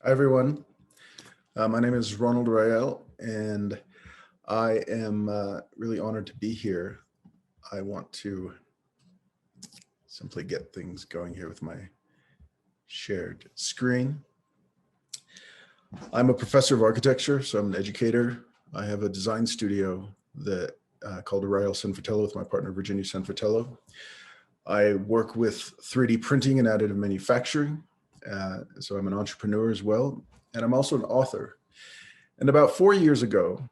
Hi, everyone. My name is Ronald Rael, and I am really honored to be here. I want to simply get things going here with my shared screen. I'm a professor of architecture, so I'm an educator. I have a design studio that called Rael San Fratello with my partner, Virginia San Fratello. I work with 3D printing and additive manufacturing, so I'm an entrepreneur as well, and I'm also an author. And about 4 years ago,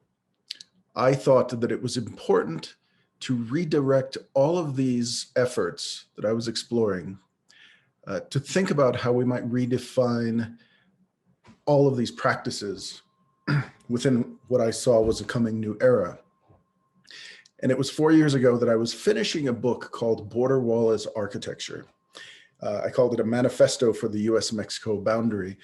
I thought that it was important to redirect all of these efforts that I was exploring to think about how we might redefine all of these practices within what I saw was a coming new era. And it was 4 years ago that I was finishing a book called Border Wall as Architecture. I called it a manifesto for the US-Mexico boundary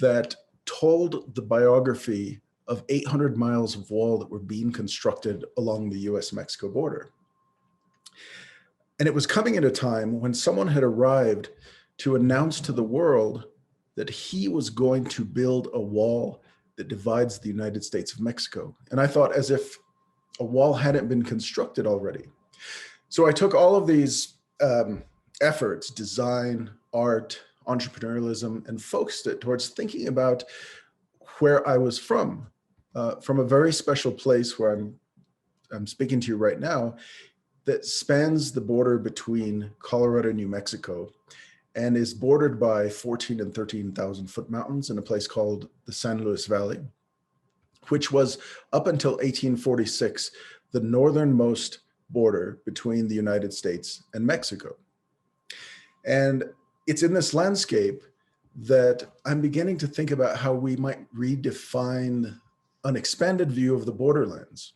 that told the biography of 800 miles of wall that were being constructed along the US-Mexico border. And it was coming at a time when someone had arrived to announce to the world that he was going to build a wall that divides the United States of Mexico. And I thought, as if a wall hadn't been constructed already. So I took all of these efforts, design, art, entrepreneurialism, and focused it towards thinking about where I was from a very special place where I'm speaking to you right now, that spans the border between Colorado and New Mexico, and is bordered by 14 and 13,000 foot mountains in a place called the San Luis Valley, which was up until 1846 the northernmost border between the United States and Mexico. And it's in this landscape that I'm beginning to think about how we might redefine an expanded view of the borderlands.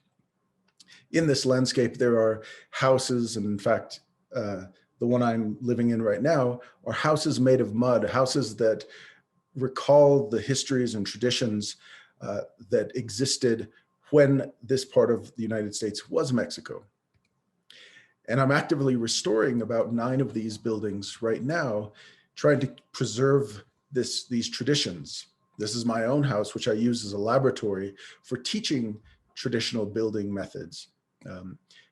In this landscape, there are houses, and in fact, the one I'm living in right now are houses made of mud, houses that recall the histories and traditions that existed when this part of the United States was Mexico. And I'm actively restoring about 9 of these buildings right now, trying to preserve these traditions. This is my own house, which I use as a laboratory for teaching traditional building methods.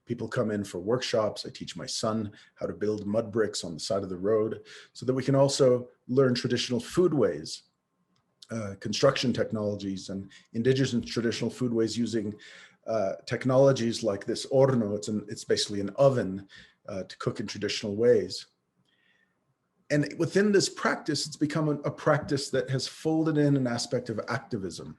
People come in for workshops. I teach my son how to build mud bricks on the side of the road so that we can also learn traditional foodways, construction technologies, and indigenous and traditional foodways using technologies like this horno. It's basically an oven to cook in traditional ways. And within this practice, it's become a practice that has folded in an aspect of activism.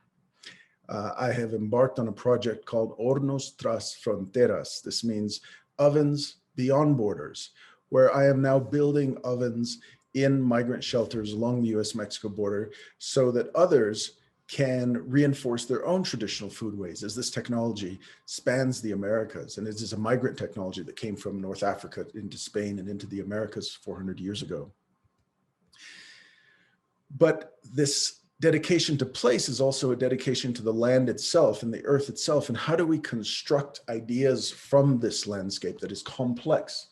I have embarked on a project called Hornos Tras Fronteras. This means ovens beyond borders, where I am now building ovens in migrant shelters along the US-Mexico border so that others can reinforce their own traditional foodways, as this technology spans the Americas. And it is a migrant technology that came from North Africa into Spain and into the Americas 400 years ago. But this dedication to place is also a dedication to the land itself and the earth itself. And how do we construct ideas from this landscape that is complex?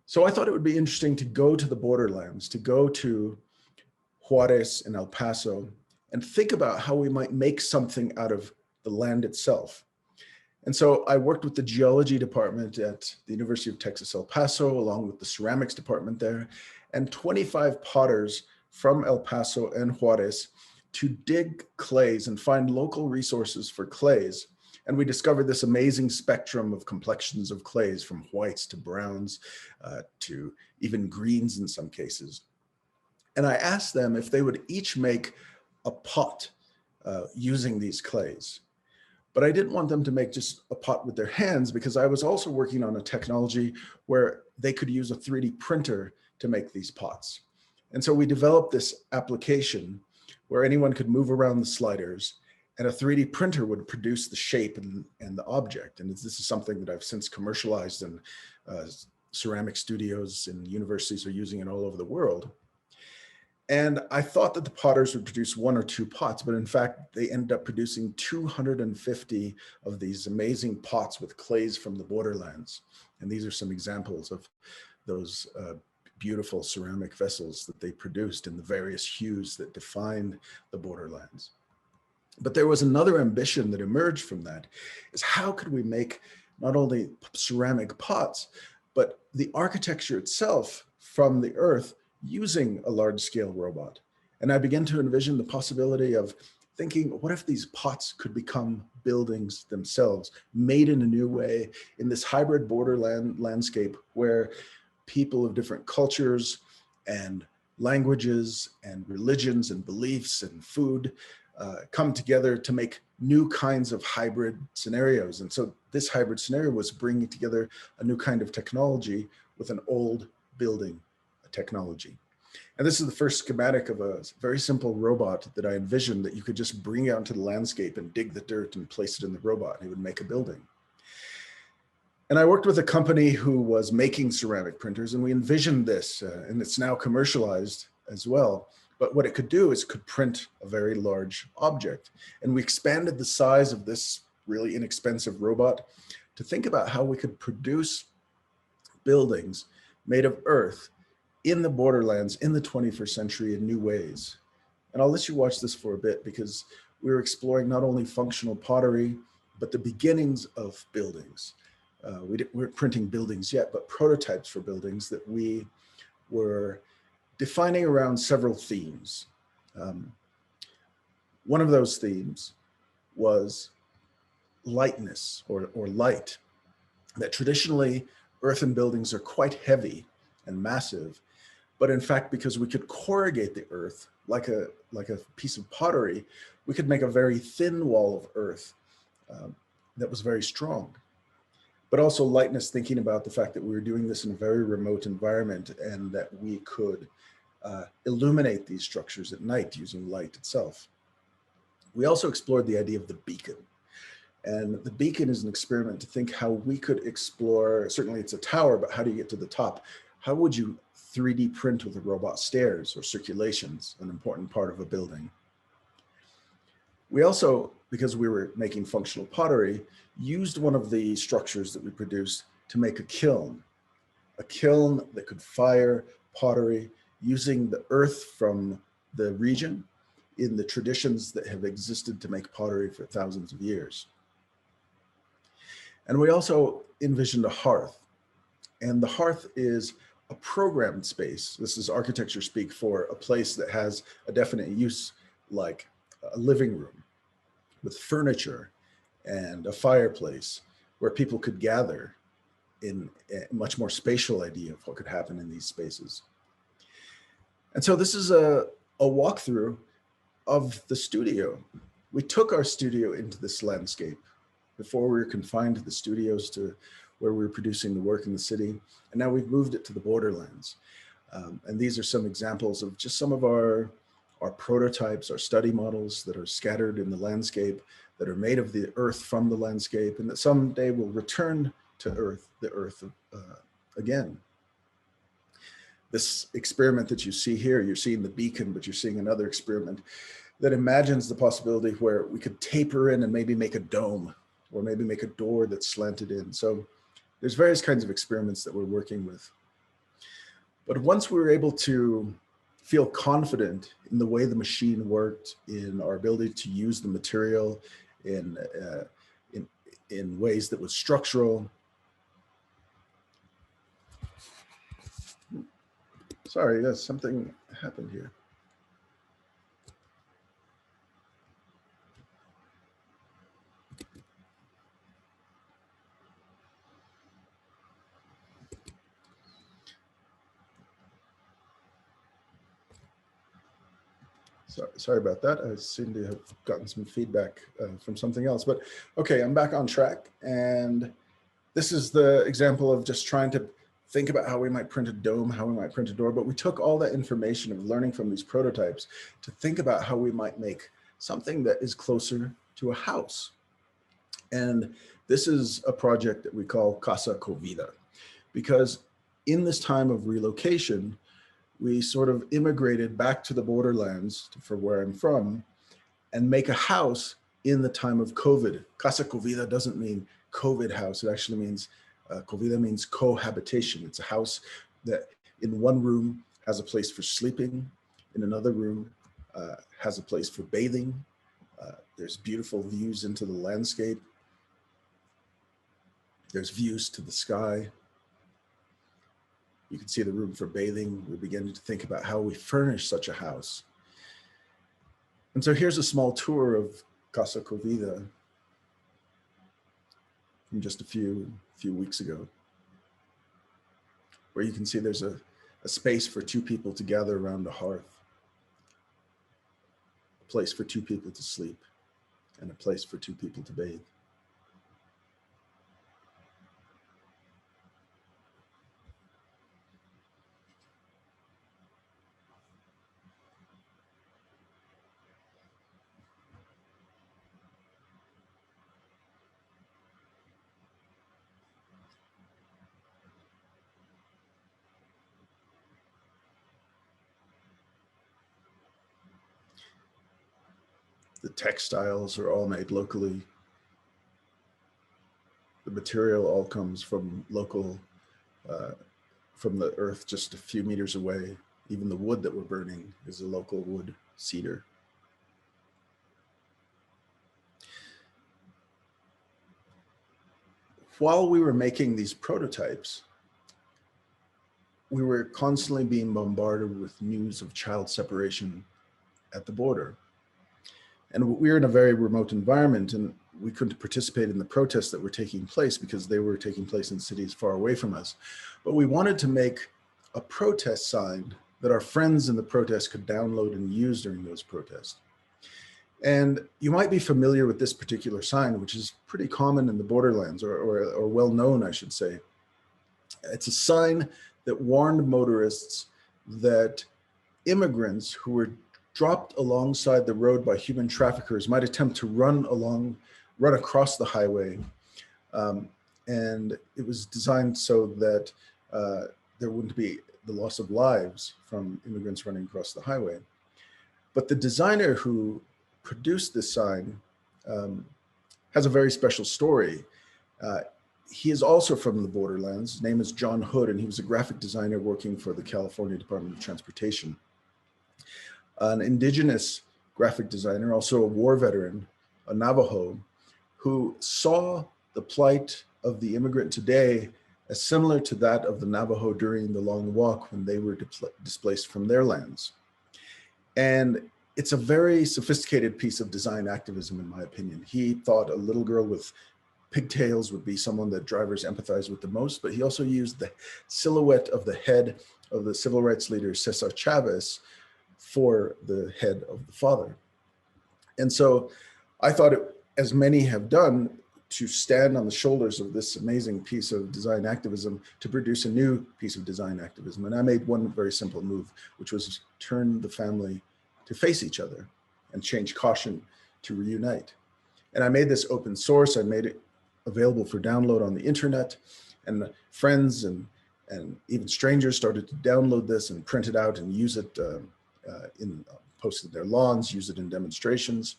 So I thought it would be interesting to go to the borderlands, to go to Juarez and El Paso, and think about how we might make something out of the land itself. And so I worked with the geology department at the University of Texas, El Paso, along with the ceramics department there, and 25 potters from El Paso and Juarez to dig clays and find local resources for clays. And we discovered this amazing spectrum of complexions of clays, from whites to browns to even greens in some cases. And I asked them if they would each make a pot using these clays. But I didn't want them to make just a pot with their hands, because I was also working on a technology where they could use a 3D printer to make these pots. And so we developed this application where anyone could move around the sliders and a 3D printer would produce the shape and the object. And this is something that I've since commercialized, and ceramic studios and universities are using it all over the world. And I thought that the potters would produce 1 or 2 pots, but in fact, they ended up producing 250 of these amazing pots with clays from the borderlands. And these are some examples of those beautiful ceramic vessels that they produced in the various hues that defined the borderlands. But there was another ambition that emerged from that, is how could we make not only ceramic pots, but the architecture itself from the earth using a large-scale robot. And I began to envision the possibility of thinking, what if these pots could become buildings themselves, made in a new way in this hybrid borderland landscape where people of different cultures and languages and religions and beliefs and food come together to make new kinds of hybrid scenarios. And so this hybrid scenario was bringing together a new kind of technology with an old building technology. And this is the first schematic of a very simple robot that I envisioned that you could just bring out into the landscape and dig the dirt and place it in the robot, and it would make a building. And I worked with a company who was making ceramic printers, and we envisioned this, and it's now commercialized as well. But what it could do is could print a very large object. And we expanded the size of this really inexpensive robot to think about how we could produce buildings made of earth in the borderlands in the 21st century in new ways. And I'll let you watch this for a bit because we were exploring not only functional pottery, but the beginnings of buildings. We weren't printing buildings yet, but prototypes for buildings that we were defining around several themes. One of those themes was lightness or light, that traditionally earthen buildings are quite heavy and massive, but in fact, because we could corrugate the earth like a piece of pottery, we could make a very thin wall of earth that was very strong. But also lightness, thinking about the fact that we were doing this in a very remote environment and that we could illuminate these structures at night using light itself. We also explored the idea of the beacon. And the beacon is an experiment to think how we could explore, certainly it's a tower, but how do you get to the top? How would you 3D print with a robot stairs or circulations, an important part of a building? We also, because we were making functional pottery, used one of the structures that we produced to make a kiln that could fire pottery using the earth from the region in the traditions that have existed to make pottery for thousands of years. And we also envisioned a hearth. And the hearth is a programmed space. This is architecture speak for a place that has a definite use, like a living room with furniture and a fireplace where people could gather in a much more spatial idea of what could happen in these spaces. And so this is a walkthrough of the studio. We took our studio into this landscape. Before we were confined to the studios to where we were producing the work in the city. And now we've moved it to the borderlands. And these are some examples of just some of our prototypes, our study models that are scattered in the landscape, that are made of the earth from the landscape, and that someday will return to the earth again. This experiment that you see here, you're seeing the beacon, but you're seeing another experiment that imagines the possibility where we could taper in and maybe make a dome, or maybe make a door that's slanted in. So there's various kinds of experiments that we're working with. But once we were able to feel confident in the way the machine worked, in our ability to use the material in ways that was structural. Sorry, yes, something happened here. Sorry about that. I seem to have gotten some feedback from something else, but okay, I'm back on track. And this is the example of just trying to think about how we might print a dome, how we might print a door, but we took all that information of learning from these prototypes to think about how we might make something that is closer to a house. And this is a project that we call Casa Vida, because in this time of relocation, we sort of immigrated back to the borderlands for where I'm from and make a house in the time of COVID. Casa Vida doesn't mean COVID house. It actually means, Covida means cohabitation. It's a house that in one room has a place for sleeping, in another room has a place for bathing. There's beautiful views into the landscape. There's views to the sky. You can see the room for bathing. We're beginning to think about how we furnish such a house. And so here's a small tour of Casa Vida from just a few weeks ago, where you can see there's a space for two people to gather around a hearth, a place for two people to sleep, and a place for two people to bathe. The textiles are all made locally. The material all comes from local, from the earth just a few meters away. Even the wood that we're burning is a local wood, cedar. While we were making these prototypes, we were constantly being bombarded with news of child separation at the border. And we were in a very remote environment, and we couldn't participate in the protests that were taking place because they were taking place in cities far away from us. But we wanted to make a protest sign that our friends in the protest could download and use during those protests. And you might be familiar with this particular sign, which is pretty common in the borderlands, or well known, I should say. It's a sign that warned motorists that immigrants who were dropped alongside the road by human traffickers might attempt to run across the highway. And it was designed so that there wouldn't be the loss of lives from immigrants running across the highway. But the designer who produced this sign has a very special story. He is also from the borderlands. His name is John Hood, and he was a graphic designer working for the California Department of Transportation. An indigenous graphic designer, also a war veteran, a Navajo, who saw the plight of the immigrant today as similar to that of the Navajo during the Long Walk when they were displaced from their lands. And it's a very sophisticated piece of design activism, in my opinion. He thought a little girl with pigtails would be someone that drivers empathize with the most, but he also used the silhouette of the head of the civil rights leader, Cesar Chavez, for the head of the father. And so I thought, as many have done, to stand on the shoulders of this amazing piece of design activism to produce a new piece of design activism. And I made one very simple move, which was turn the family to face each other and change caution to reunite. And I made this open source. I made it available for download on the internet, and friends and even strangers started to download this and print it out and use it posted their lawns, use it in demonstrations.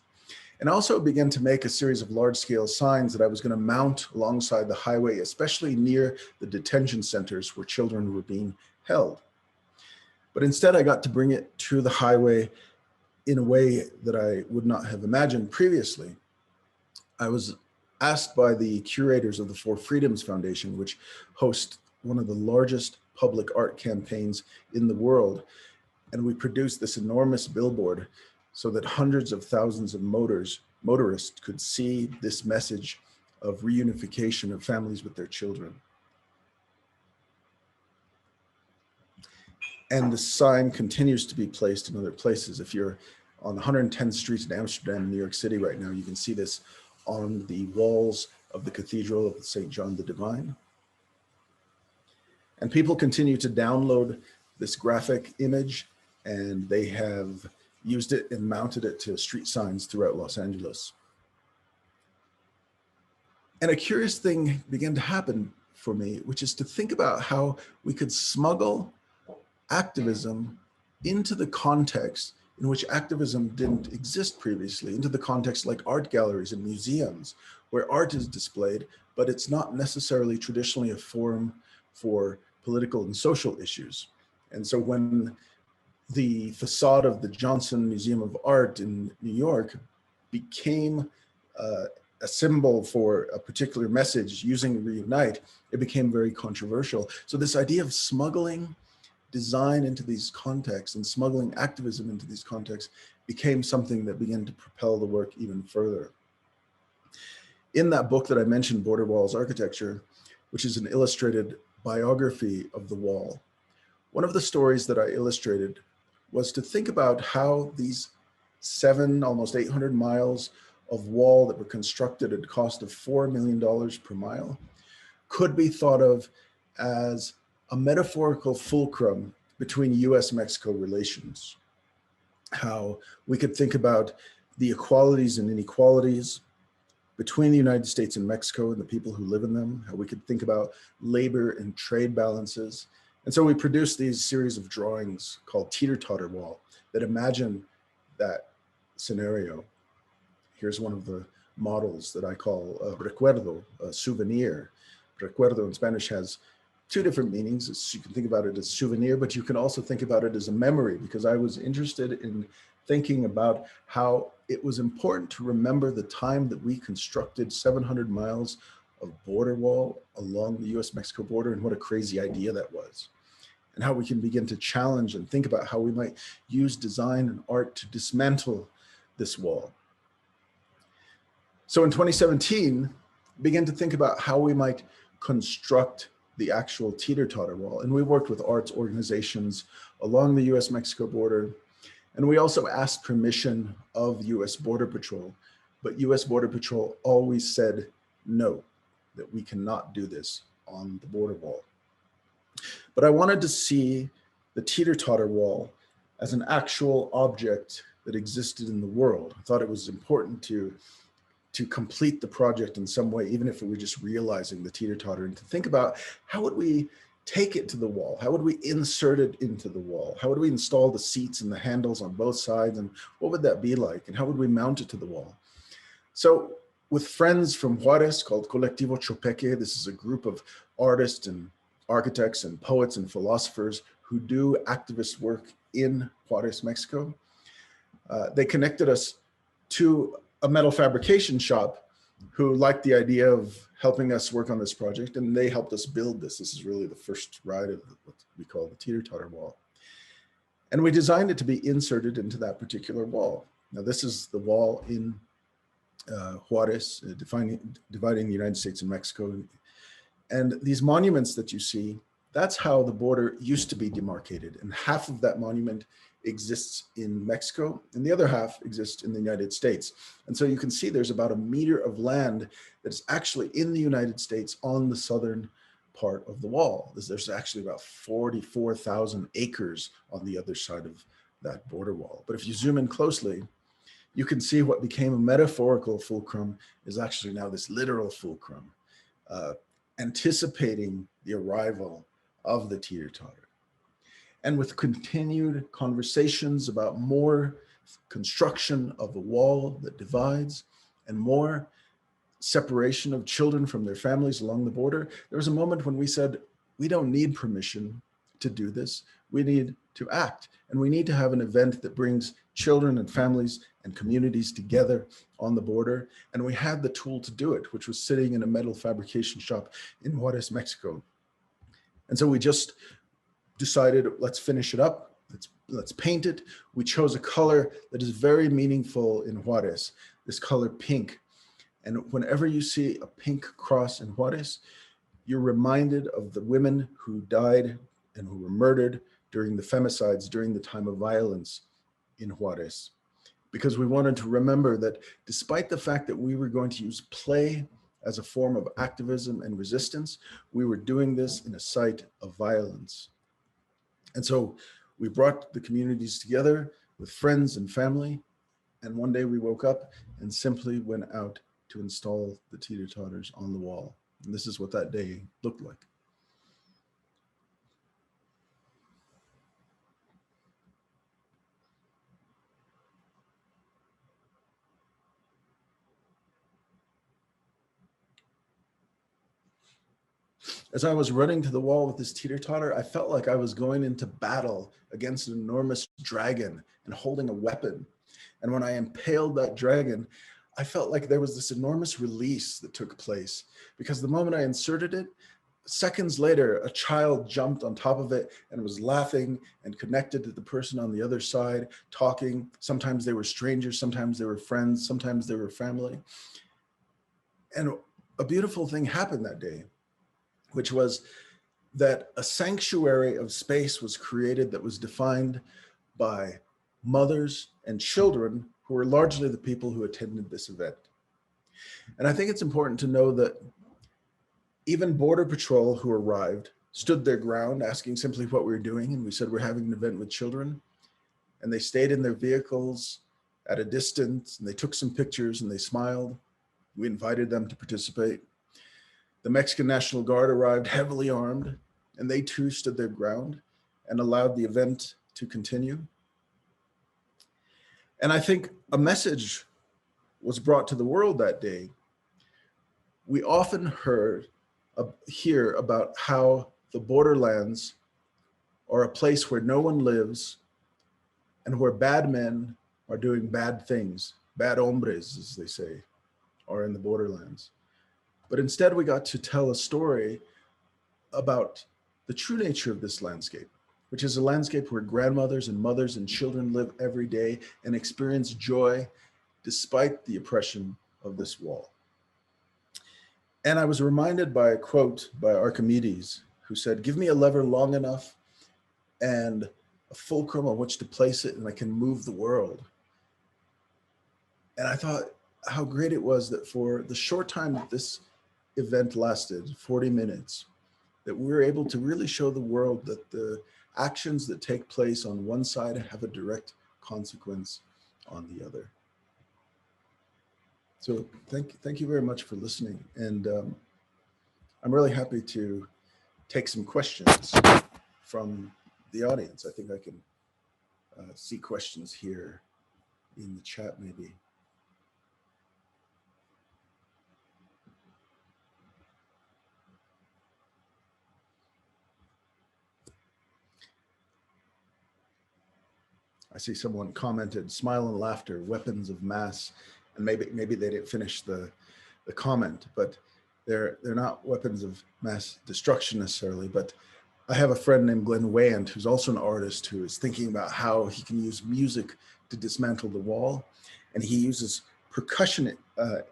And also began to make a series of large-scale signs that I was going to mount alongside the highway, especially near the detention centers where children were being held. But instead, I got to bring it to the highway in a way that I would not have imagined previously. I was asked by the curators of the Four Freedoms Foundation, which hosts one of the largest public art campaigns in the world. And we produced this enormous billboard so that hundreds of thousands of motorists could see this message of reunification of families with their children. And the sign continues to be placed in other places. If you're on 110th Street in Amsterdam, New York City right now, you can see this on the walls of the Cathedral of St. John the Divine. And people continue to download this graphic image, and they have used it and mounted it to street signs throughout Los Angeles. And a curious thing began to happen for me, which is to think about how we could smuggle activism into the context in which activism didn't exist previously, into the context like art galleries and museums, where art is displayed, but it's not necessarily traditionally a forum for political and social issues. And so when the facade of the Johnson Museum of Art in New York became a symbol for a particular message using Reunite, it became very controversial. So this idea of smuggling design into these contexts and smuggling activism into these contexts became something that began to propel the work even further. In that book that I mentioned, Border Walls Architecture, which is an illustrated biography of the wall, one of the stories that I illustrated was to think about how these almost 800 miles of wall that were constructed at a cost of $4 million per mile could be thought of as a metaphorical fulcrum between US-Mexico relations. How we could think about the equalities and inequalities between the United States and Mexico and the people who live in them, how we could think about labor and trade balances. And so we produced these series of drawings called Teeter-Totter Wall that imagine that scenario. Here's one of the models that I call recuerdo, a souvenir. Recuerdo in Spanish has two different meanings. You can think about it as souvenir, but you can also think about it as a memory, because I was interested in thinking about how it was important to remember the time that we constructed 700 miles of border wall along the US-Mexico border, and what a crazy idea that was. And how we can begin to challenge and think about how we might use design and art to dismantle this wall. So in 2017, began to think about how we might construct the actual Teeter-Totter Wall. And we worked with arts organizations along the US-Mexico border. And we also asked permission of US Border Patrol, but US Border Patrol always said no, that we cannot do this on the border wall. But I wanted to see the Teeter-Totter Wall as an actual object that existed in the world. I thought it was important to complete the project in some way, even if it were just realizing the teeter-totter, and to think about how would we take it to the wall? How would we insert it into the wall? How would we install the seats and the handles on both sides? And what would that be like? And how would we mount it to the wall? So with friends from Juarez called Colectivo Chopeque, this is a group of artists and architects and poets and philosophers who do activist work in Juarez, Mexico. They connected us to a metal fabrication shop who liked the idea of helping us work on this project, and they helped us build this. This is really the first ride of what we call the Teeter-Totter Wall. And we designed it to be inserted into that particular wall. Now, this is the wall in Juarez, dividing the United States and Mexico. And these monuments that you see, that's how the border used to be demarcated. And half of that monument exists in Mexico, and the other half exists in the United States. And so you can see there's about a meter of land that's actually in the United States on the southern part of the wall. There's actually about 44,000 acres on the other side of that border wall. But if you zoom in closely, you can see what became a metaphorical fulcrum is actually now this literal fulcrum, anticipating the arrival of the teeter-totter. And with continued conversations about more construction of a wall that divides and more separation of children from their families along the border, there was a moment when we said, we don't need permission to do this. We need to act. And we need to have an event that brings children and families and communities together on the border. And we had the tool to do it, which was sitting in a metal fabrication shop in Juarez, Mexico. And so we just decided, let's finish it up. Let's paint it. We chose a color that is very meaningful in Juarez, this color pink. And whenever you see a pink cross in Juarez, you're reminded of the women who died and who were murdered during the femicides during the time of violence in Juarez. Because we wanted to remember that despite the fact that we were going to use play as a form of activism and resistance, we were doing this in a site of violence. And so we brought the communities together with friends and family. And one day we woke up and simply went out to install the teeter-totters on the wall. And this is what that day looked like. As I was running to the wall with this teeter-totter, I felt like I was going into battle against an enormous dragon and holding a weapon. And when I impaled that dragon, I felt like there was this enormous release that took place, because the moment I inserted it, seconds later, a child jumped on top of it and was laughing and connected to the person on the other side, talking. Sometimes they were strangers, sometimes they were friends, sometimes they were family. And a beautiful thing happened that day, which was that a sanctuary of space was created that was defined by mothers and children who were largely the people who attended this event. And I think it's important to know that even Border Patrol who arrived stood their ground, asking simply what we were doing. And we said, we're having an event with children. And they stayed in their vehicles at a distance, and they took some pictures and they smiled. We invited them to participate. The Mexican National Guard arrived heavily armed, and they too stood their ground and allowed the event to continue. And I think a message was brought to the world that day. We often hear about how the borderlands are a place where no one lives and where bad men are doing bad things. Bad hombres, as they say, are in the borderlands. But instead, we got to tell a story about the true nature of this landscape, which is a landscape where grandmothers and mothers and children live every day and experience joy despite the oppression of this wall. And I was reminded by a quote by Archimedes, who said, "Give me a lever long enough and a fulcrum on which to place it, and I can move the world." And I thought how great it was that for the short time that this event lasted, 40 minutes, that we were able to really show the world that the actions that take place on one side have a direct consequence on the other. So thank you very much for listening. And I'm really happy to take some questions from the audience. I think I can see questions here in the chat maybe. I see someone commented, "Smile and laughter, weapons of mass," and maybe they didn't finish the comment, but they're not weapons of mass destruction necessarily. But I have a friend named Glenn Wayand, who's also an artist, who is thinking about how he can use music to dismantle the wall, and he uses percussion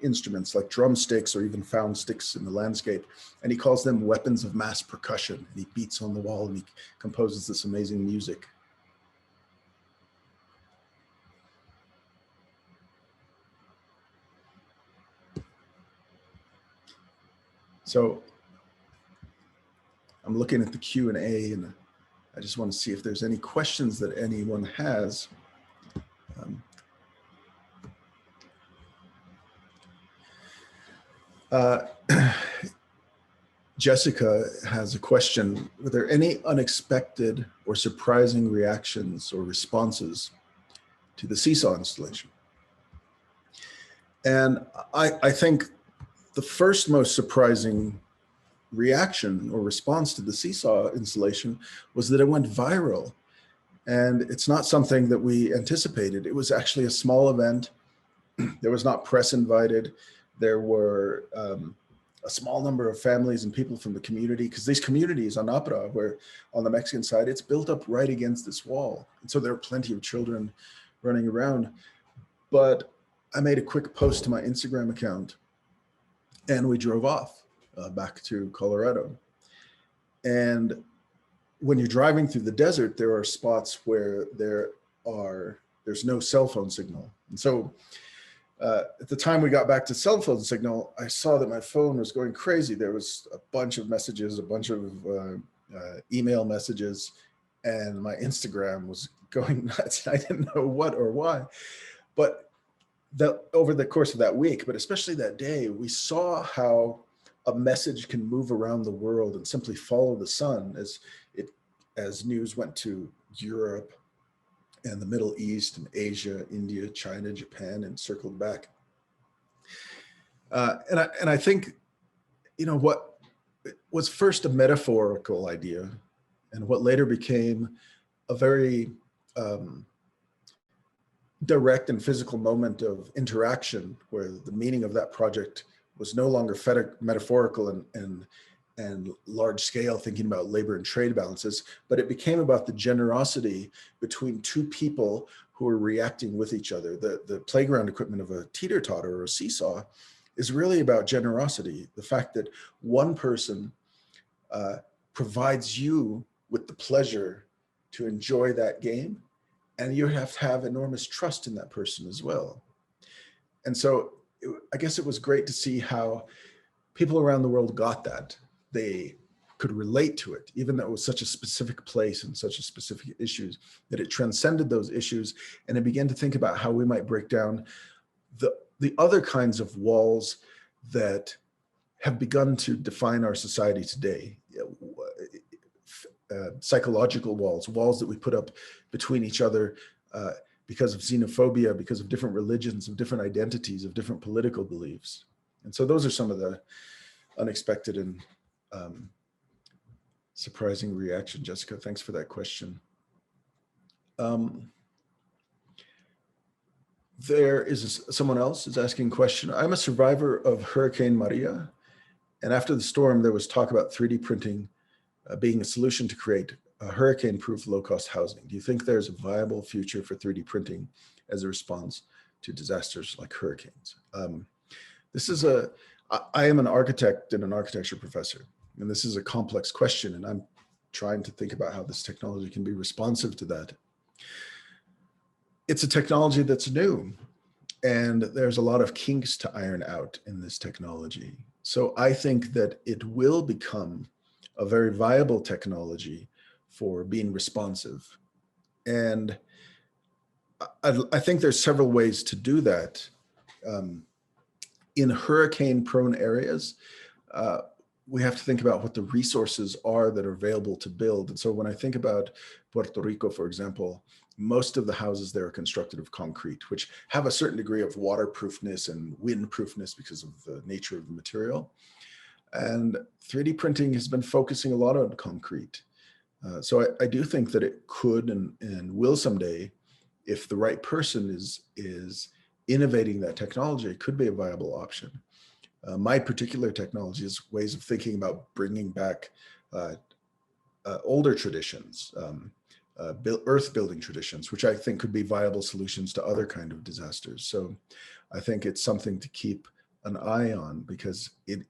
instruments like drumsticks or even found sticks in the landscape, and he calls them weapons of mass percussion. And he beats on the wall and he composes this amazing music. So I'm looking at the Q&A, and I just want to see if there's any questions that anyone has. Jessica has a question. Were there any unexpected or surprising reactions or responses to the Seesaw installation? And I think the first most surprising reaction or response to the Seesaw installation was that it went viral. And it's not something that we anticipated. It was actually a small event. There was not press invited. There were a small number of families and people from the community, because these communities on Apra, where on the Mexican side, it's built up right against this wall. And so there are plenty of children running around. But I made a quick post to my Instagram account, and we drove off back to Colorado. And when you're driving through the desert, there are spots where there's no cell phone signal. And so at the time we got back to cell phone signal, I saw that my phone was going crazy. There was a bunch of messages, a bunch of email messages, and my Instagram was going nuts. I didn't know what or why. But over the course of that week, but especially that day, we saw how a message can move around the world and simply follow the sun as news went to Europe and the Middle East and Asia, India, China, Japan, and circled back. And I think, you know, what was first a metaphorical idea, and what later became a very direct and physical moment of interaction, where the meaning of that project was no longer metaphorical and large scale, thinking about labor and trade balances, but it became about the generosity between two people who are reacting with each other. The playground equipment of a teeter-totter or a seesaw is really about generosity. The fact that one person provides you with the pleasure to enjoy that game, and you have to have enormous trust in that person as well. And so I guess it was great to see how people around the world got that. They could relate to it, even though it was such a specific place and such a specific issues, that it transcended those issues, and it began to think about how we might break down the other kinds of walls that have begun to define our society today. Psychological walls that we put up between each other because of xenophobia, because of different religions, of different identities, of different political beliefs. And so those are some of the unexpected and surprising reaction. Jessica, thanks for that question. There is someone else is asking a question. I'm a survivor of Hurricane Maria, and after the storm, there was talk about 3D printing being a solution to create a hurricane-proof low-cost housing. Do you think there's a viable future for 3D printing as a response to disasters like hurricanes? I am an architect and an architecture professor, and this is a complex question, and I'm trying to think about how this technology can be responsive to that. It's a technology that's new, and there's a lot of kinks to iron out in this technology. So I think that it will become a very viable technology for being responsive. And I think there's several ways to do that. In hurricane-prone areas, we have to think about what the resources are that are available to build. And so when I think about Puerto Rico, for example, most of the houses there are constructed of concrete, which have a certain degree of waterproofness and windproofness because of the nature of the material. And 3D printing has been focusing a lot on concrete. So I do think that it could and will someday, if the right person is innovating that technology, it could be a viable option. My particular technology is ways of thinking about bringing back older traditions, earth building traditions, which I think could be viable solutions to other kind of disasters. So I think it's something to keep an eye on, because it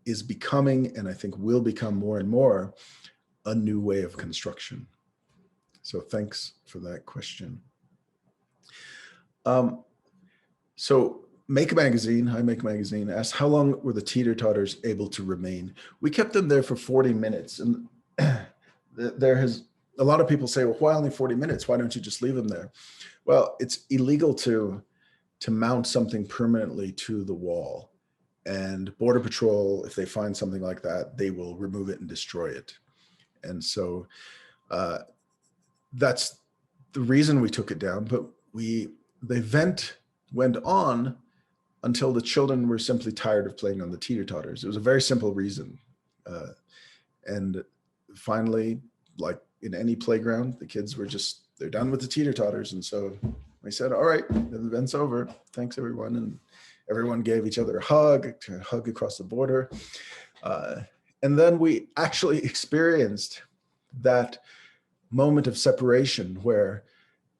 is becoming, and I think will become more and more, a new way of construction. So thanks for that question. So Make Magazine, Hi Make Magazine, asked, how long were the teeter-totters able to remain? We kept them there for 40 minutes. And there has, a lot of people say, well, why only 40 minutes? Why don't you just leave them there? Well, it's illegal to mount something permanently to the wall. And Border Patrol, if they find something like that, they will remove it and destroy it. And so that's the reason we took it down. But the event went on until the children were simply tired of playing on the teeter-totters. It was a very simple reason. And finally, like in any playground, the kids were they're done with the teeter-totters. And so we said, all right, the event's over. Thanks, everyone. And everyone gave each other a hug across the border. And then we actually experienced that moment of separation where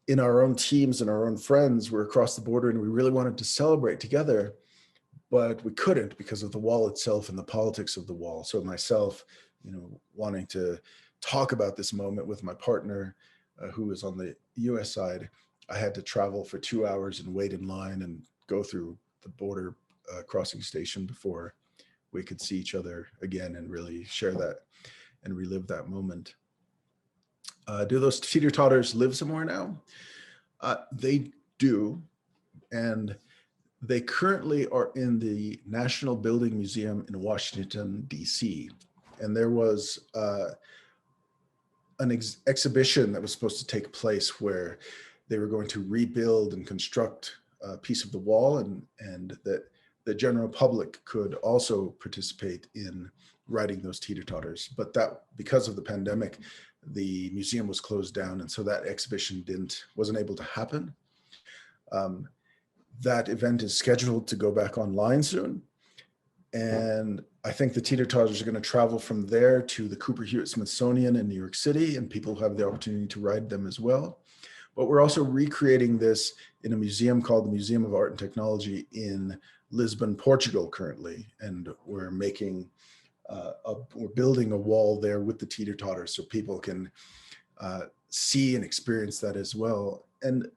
in our own teams and our own friends, we're across the border and we really wanted to celebrate together, but we couldn't because of the wall itself and the politics of the wall. So myself, wanting to talk about this moment with my partner who was on the US side, I had to travel for 2 hours and wait in line and go through the border crossing station before we could see each other again and really share that and relive that moment. Do those teeter-totters live somewhere now? They do, and they currently are in the National Building Museum in Washington, DC. And there was an exhibition that was supposed to take place where they were going to rebuild and construct a piece of the wall, and that the general public could also participate in riding those teeter-totters. But that, because of the pandemic, the museum was closed down, and so that exhibition wasn't able to happen. That event is scheduled to go back online soon. And I think the teeter-totters are going to travel from there to the Cooper Hewitt Smithsonian in New York City, and people have the opportunity to ride them as well. But we're also recreating this in a museum called the Museum of Art and Technology in Lisbon, Portugal currently. And we're making, we're building a wall there with the teeter-totters so people can see and experience that as well. And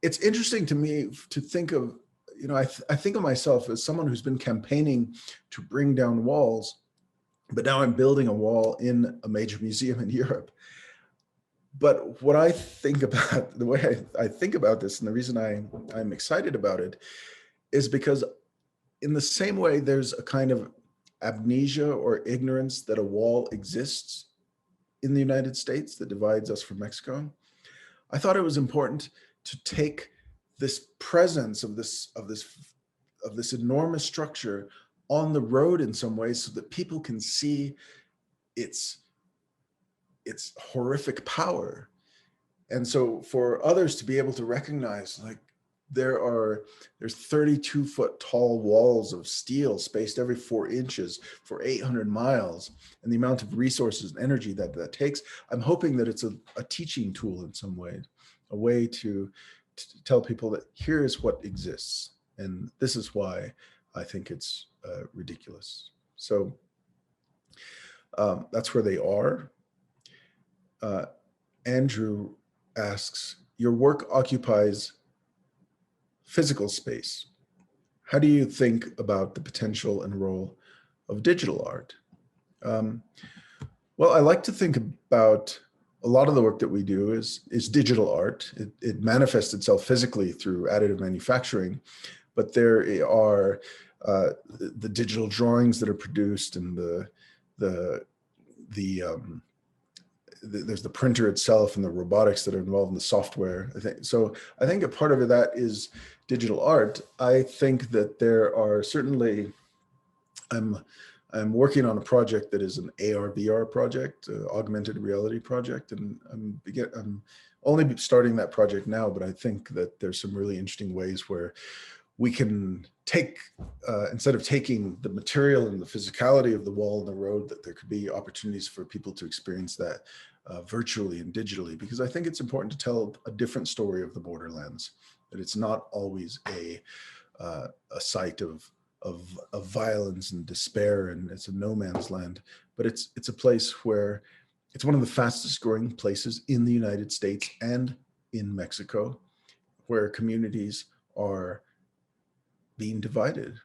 it's interesting to me to think of, you know, I think of myself as someone who's been campaigning to bring down walls, but now I'm building a wall in a major museum in Europe. But what I think about, the way I think about this, and the reason I'm excited about it, is because in the same way there's a kind of amnesia or ignorance that a wall exists in the United States that divides us from Mexico, I thought it was important to take this presence of this enormous structure on the road in some ways so that people can see its horrific power. And so for others to be able to recognize, like, there's 32-foot tall walls of steel spaced every 4 inches for 800 miles, and the amount of resources and energy that takes, I'm hoping that it's a teaching tool in some way, a way to tell people that here's what exists, and this is why I think it's ridiculous. So that's where they are. Andrew asks, your work occupies physical space. How do you think about the potential and role of digital art? Well, I like to think about a lot of the work that we do is digital art. It manifests itself physically through additive manufacturing, but there are the digital drawings that are produced, and there's the printer itself and the robotics that are involved in the software. I think a part of that is digital art. I think that there are certainly, I'm working on a project that is an AR/VR project, augmented reality project, and I'm only starting that project now, but I think that there's some really interesting ways where we can take, instead of taking the material and the physicality of the wall and the road, that there could be opportunities for people to experience that virtually and digitally, because I think it's important to tell a different story of the borderlands, that it's not always a site of violence and despair, and it's a no man's land, but it's a place where it's one of the fastest growing places in the United States and in Mexico, where communities are being divided.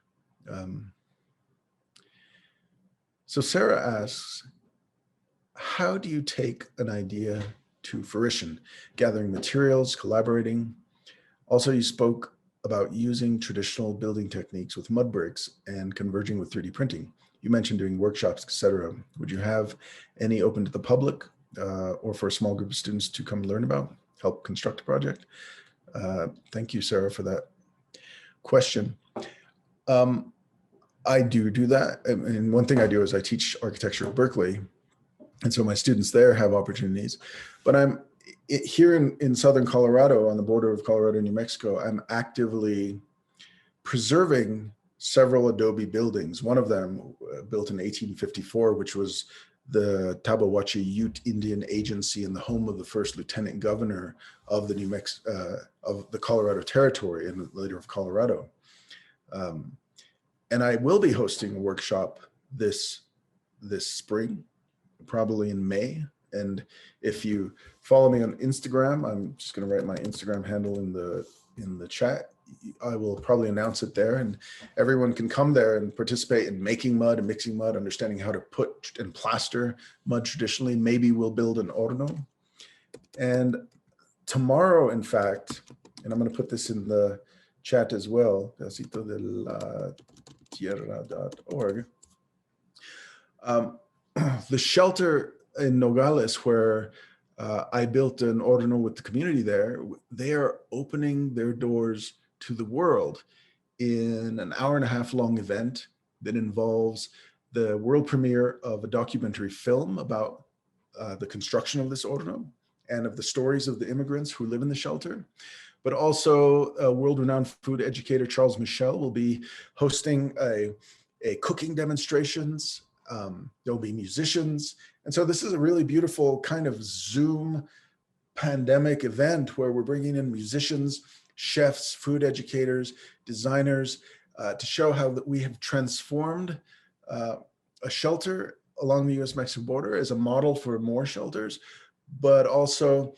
So Sarah asks, how do you take an idea to fruition? Gathering materials, collaborating. Also, you spoke about using traditional building techniques with mud bricks and converging with 3D printing. You mentioned doing workshops, etc. Would you have any open to the public or for a small group of students to come learn about, help construct a project? Thank you, Sarah, for that question. I do that. And one thing I do is I teach architecture at Berkeley. And so my students there have opportunities, but I'm here in Southern Colorado, on the border of Colorado and New Mexico, I'm actively preserving several adobe buildings. One of them built in 1854, which was the Tabawachi Ute Indian Agency and the home of the first lieutenant governor of the of the Colorado Territory and later of Colorado. And I will be hosting a workshop this spring, probably in May. And if you follow me on Instagram, I'm just going to write my Instagram handle in the chat. I will probably announce it there, and everyone can come there and participate in making mud and mixing mud, understanding how to put and plaster mud traditionally. Maybe we'll build an horno. And tomorrow, in fact, and I'm going to put this in the chat as well, pedacitodelatierra.org. The shelter in Nogales, where I built an horno with the community there, they are opening their doors to the world in an hour-and-a-half long event that involves the world premiere of a documentary film about the construction of this horno and of the stories of the immigrants who live in the shelter. But also world-renowned food educator Charles Michel will be hosting a cooking demonstrations. There'll be musicians. And so this is a really beautiful kind of Zoom pandemic event where we're bringing in musicians, chefs, food educators, designers, to show how that we have transformed a shelter along the US-Mexico border as a model for more shelters, but also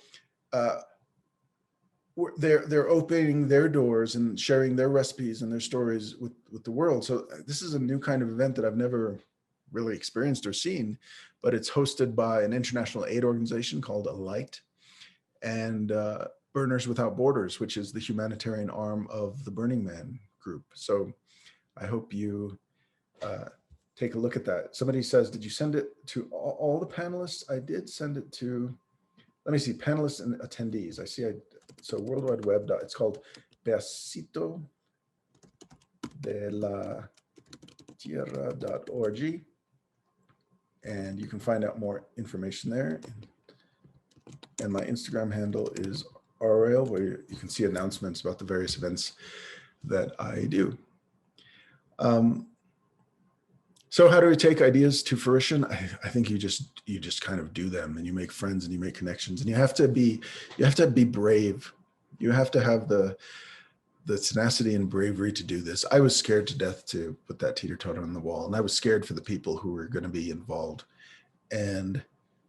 they're opening their doors and sharing their recipes and their stories with the world. So this is a new kind of event that I've never really experienced or seen, but it's hosted by an international aid organization called Alight and Burners Without Borders, which is the humanitarian arm of the Burning Man group. So I hope you take a look at that. Somebody says, did you send it to all the panelists? I did send it to, let me see, panelists and attendees. I see, so World Wide Web, it's called Pedacito de la Tierra.org. And you can find out more information there. And my Instagram handle is Rael, where you can see announcements about the various events that I do. So how do we take ideas to fruition? I think you just kind of do them, and you make friends and you make connections, and you have to be brave. You have to have the tenacity and bravery to do this. I was scared to death to put that teeter-totter on the wall, and I was scared for the people who were going to be involved. And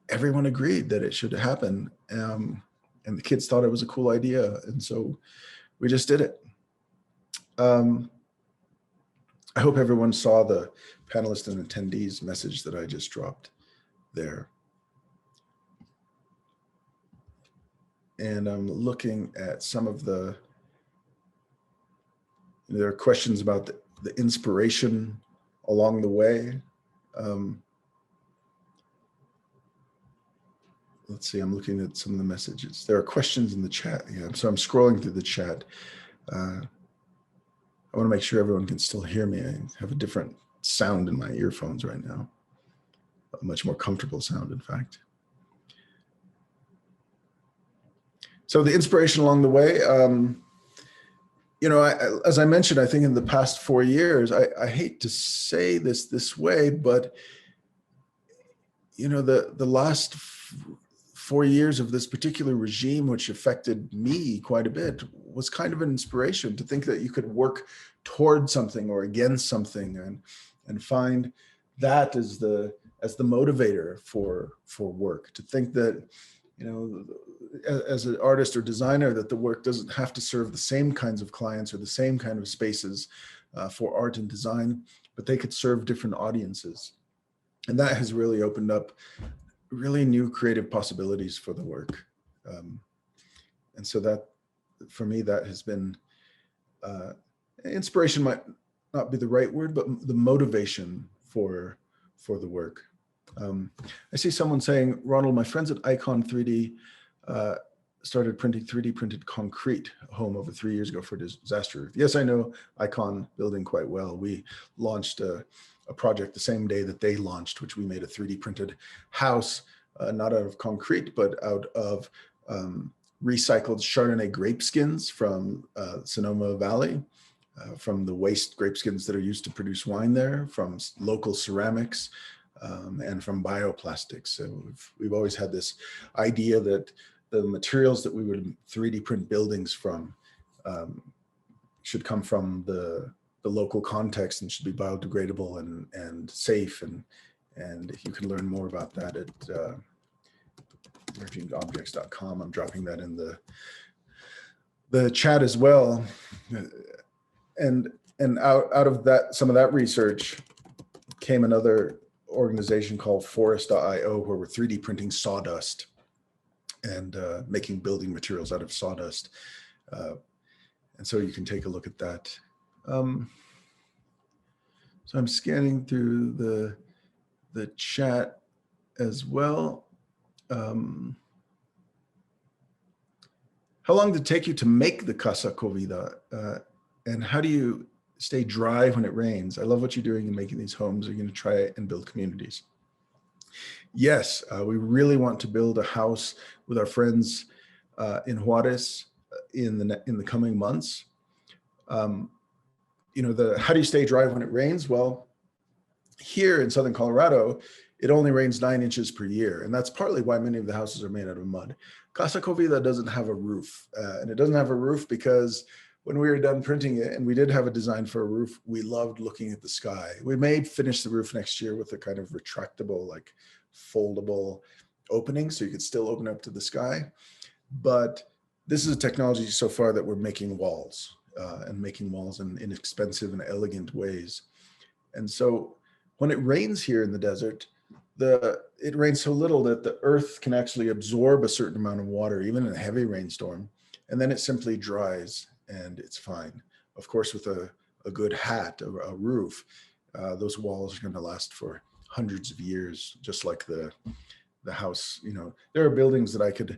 everyone agreed that it should happen. And the kids thought it was a cool idea. And so we just did it. I hope everyone saw the panelists and attendees message that I just dropped there. And I'm looking at some of there are questions about the inspiration along the way. Let's see, I'm looking at some of the messages. There are questions in the chat. Yeah, so I'm scrolling through the chat. I want to make sure everyone can still hear me. I have a different sound in my earphones right now. A much more comfortable sound, in fact. So the inspiration along the way, you know, as I mentioned, I think in the past 4 years, I hate to say this way, but you know, the last 4 years of this particular regime, which affected me quite a bit, was kind of an inspiration to think that you could work toward something or against something, and find that as the motivator for work. To think that, you know, as an artist or designer, that the work doesn't have to serve the same kinds of clients or the same kind of spaces for art and design, but they could serve different audiences. And that has really opened up really new creative possibilities for the work. And so that, for me, that has been, inspiration might not be the right word, but the motivation for the work. I see someone saying, Ronald, my friends at Icon 3D started printing 3D printed concrete home over 3 years ago for disaster. Yes, I know Icon building quite well. We launched a project the same day that they launched, which we made a 3D printed house, not out of concrete, but out of recycled Chardonnay grape skins from Sonoma Valley, from the waste grape skins that are used to produce wine there, from local ceramics, and from bioplastics. So we've always had this idea that the materials that we would 3D print buildings from should come from the local context and should be biodegradable and safe. And you can learn more about that at emergingobjects.com. I'm dropping that in the chat as well. And out of that, some of that research came another organization called Forest.io, where we're 3D printing sawdust and making building materials out of sawdust. And so you can take a look at that. So I'm scanning through the chat as well. How long did it take you to make the Casa Vida? And how do you stay dry when it rains? I love what you're doing in making these homes. Are you going to try it and build communities? Yes, we really want to build a house with our friends in Juarez in the coming months. You know, how do you stay dry when it rains? Well, here in Southern Colorado, it only rains 9 inches per year. And that's partly why many of the houses are made out of mud. Casa Covida doesn't have a roof. And it doesn't have a roof because when we were done printing it, and we did have a design for a roof, we loved looking at the sky. We may finish the roof next year with a kind of retractable, like foldable opening, so you could still open up to the sky. But this is a technology so far that we're making walls and making walls in inexpensive and elegant ways. And so when it rains here in the desert, it rains so little that the earth can actually absorb a certain amount of water, even in a heavy rainstorm, and then it simply dries and it's fine. Of course, with a good hat, a roof, those walls are going to last for hundreds of years, just like the house. You know, there are buildings that I could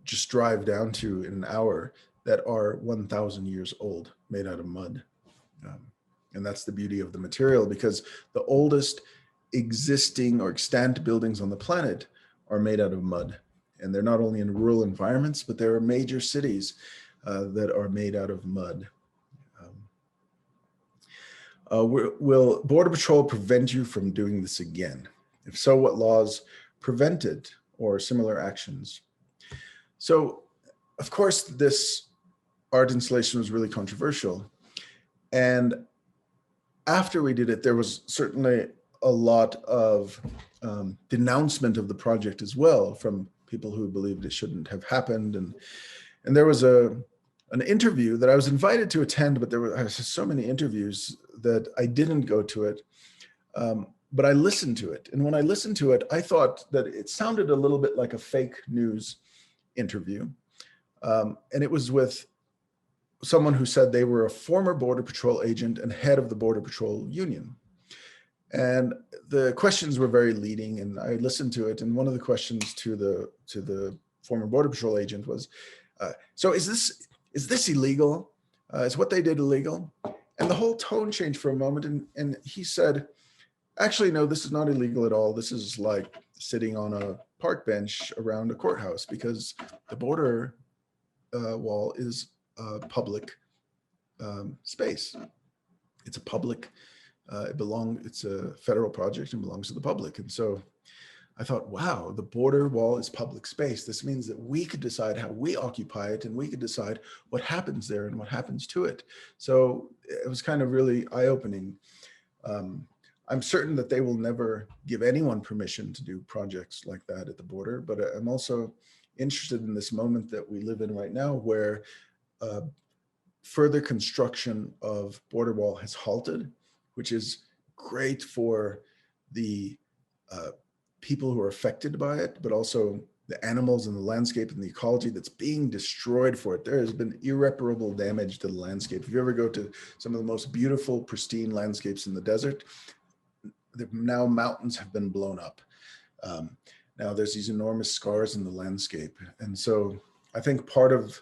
just drive down to in an hour that are 1,000 years old, made out of mud. And that's the beauty of the material, because the oldest existing or extant buildings on the planet are made out of mud. And they're not only in rural environments, but there are major cities that are made out of mud. Will Border Patrol prevent you from doing this again? If so, what laws prevent it or similar actions? So, of course, this art installation was really controversial. And after we did it, there was certainly a lot of denouncement of the project as well from people who believed it shouldn't have happened. And there was an interview that I was invited to attend, but there were so many interviews that I didn't go to it. But I listened to it. And when I listened to it, I thought that it sounded a little bit like a fake news interview. And it was with someone who said they were a former Border Patrol agent and head of the Border Patrol Union. And the questions were very leading, and I listened to it. And one of the questions to the former Border Patrol agent was, so is this illegal? Is what they did illegal? And the whole tone changed for a moment. And he said, actually, no, this is not illegal at all. This is like sitting on a park bench around a courthouse, because the border wall is a public space. It's a public, it's a federal project and belongs to the public. And so I thought, wow, the border wall is public space. This means that we could decide how we occupy it, and we could decide what happens there and what happens to it. So it was kind of really eye-opening. I'm certain that they will never give anyone permission to do projects like that at the border, but I'm also interested in this moment that we live in right now, where further construction of border wall has halted, which is great for the people who are affected by it, but also the animals and the landscape and the ecology that's being destroyed for it. There has been irreparable damage to the landscape. If you ever go to some of the most beautiful, pristine landscapes in the desert, now mountains have been blown up. Now there's these enormous scars in the landscape. And so I think part of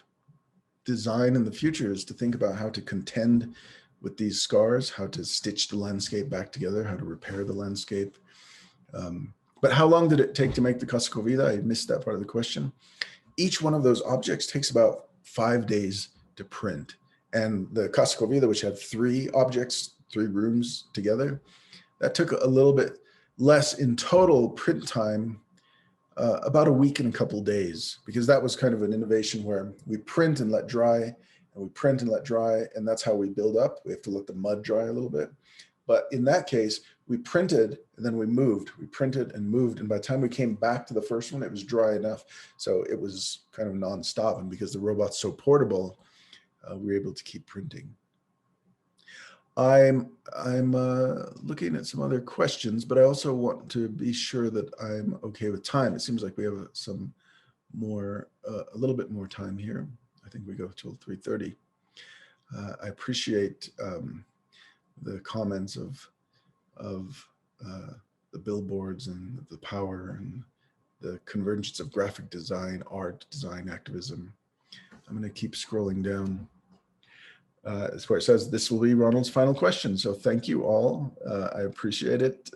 design in the future is to think about how to contend with these scars, how to stitch the landscape back together, how to repair the landscape. But how long did it take to make the Casa Covida? I missed that part of the question. Each one of those objects takes about 5 days to print. And the Casa Covida, which had 3 objects, 3 rooms together, that took a little bit less in total print time, about a week and a couple days, because that was kind of an innovation where we print and let dry, and we print and let dry, and that's how we build up. We have to let the mud dry a little bit. But in that case, we printed and then we moved. We printed and moved, and by the time we came back to the first one, it was dry enough. So it was kind of nonstop, and because the robot's so portable, we were able to keep printing. I'm looking at some other questions, but I also want to be sure that I'm okay with time. It seems like we have some more, a little bit more time here. I think we go till 3:30. I appreciate the comments of the billboards and the power and the convergence of graphic design, art, design activism. I'm going to keep scrolling down. As where it says, this will be Ronald's final question. So thank you all. I appreciate it.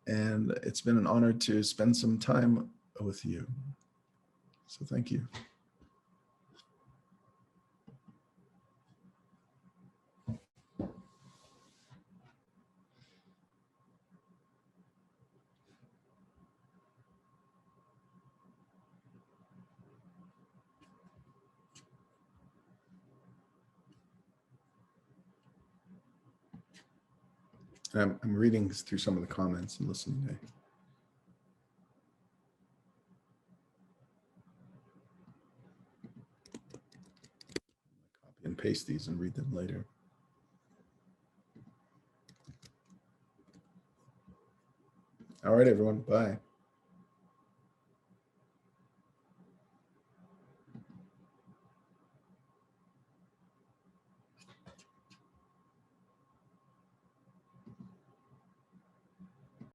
And it's been an honor to spend some time with you. So thank you. I'm reading through some of the comments and listening to. Copy and paste these and read them later. All right, everyone. Bye.